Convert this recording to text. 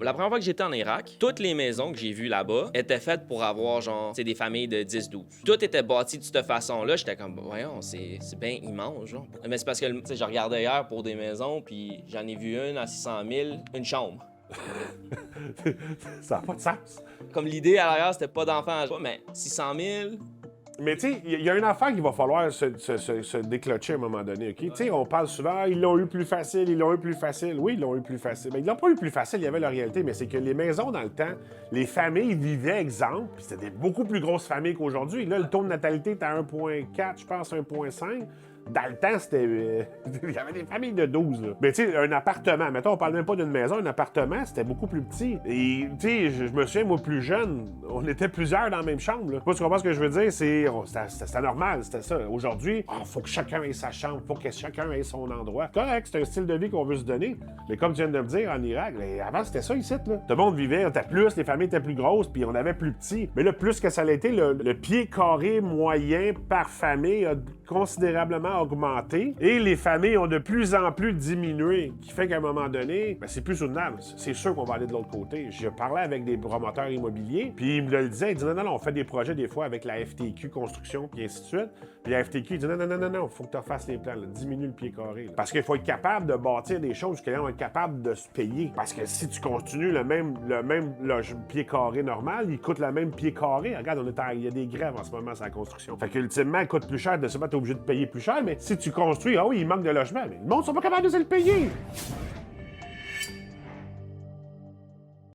La première fois que j'étais en Irak, toutes les maisons que j'ai vues là-bas étaient faites pour avoir, genre, des familles de 10-12. Tout était bâti de cette façon-là. J'étais comme, voyons, c'est bien immense, genre. Mais c'est parce que, tu sais, je regardais hier pour des maisons, puis j'en ai vu une à 600 000, une chambre. Ça n'a pas de sens. Comme l'idée à l'arrière, c'était pas d'enfants, mais 600 000... Mais tu sais, il y a une affaire qu'il va falloir se déclocher à un moment donné, OK? Tu sais, on parle souvent, ah, ils l'ont eu plus facile, ils l'ont eu plus facile. Oui, ils l'ont eu plus facile. Mais ils l'ont pas eu plus facile, il y avait la réalité, mais c'est que les maisons, dans le temps, les familles vivaient, exemple, puis c'était des beaucoup plus grosses familles qu'aujourd'hui. Là, le taux de natalité est à 1,4, je pense, 1,5. Dans le temps, c'était. Il y avait des familles de 12, là. Mais tu sais, un appartement, mettons, on parle même pas d'une maison, un appartement, c'était beaucoup plus petit. Et tu sais, je me souviens, moi, plus jeune, on était plusieurs dans la même chambre, là. Moi, tu comprends ce que je veux dire? C'était normal, c'était ça. Aujourd'hui, faut que chacun ait sa chambre, faut que chacun ait son endroit. Correct, c'est un style de vie qu'on veut se donner. Mais comme tu viens de me dire, en Irak, avant, c'était ça ici, là. Tout le monde vivait, on était plus, les familles étaient plus grosses, puis on avait plus petit. Mais là, plus que ça l'a été, le pied carré moyen par famille a considérablement augmenté et les familles ont de plus en plus diminué, qui fait qu'à un moment donné, ben, c'est plus soutenable. C'est sûr qu'on va aller de l'autre côté. Je parlais avec des promoteurs immobiliers, puis ils me le disaient, ils disaient non, on fait des projets des fois avec la FTQ construction, puis ainsi de suite. Puis la FTQ, ils disaient non, faut que tu fasses les plans, là, diminue le pied carré. Là. Parce qu'il faut être capable de bâtir des choses jusqu'à là, on va être capable de se payer. Parce que si tu continues le même pied carré normal, il coûte le même pied carré. Regarde, il y a des grèves en ce moment sur la construction. Fait qu'ultimement, il coûte plus cher de se mettre obligé de payer plus cher, mais si tu construis, ah oui, il manque de logement, mais le monde ne sont pas capables de se le payer.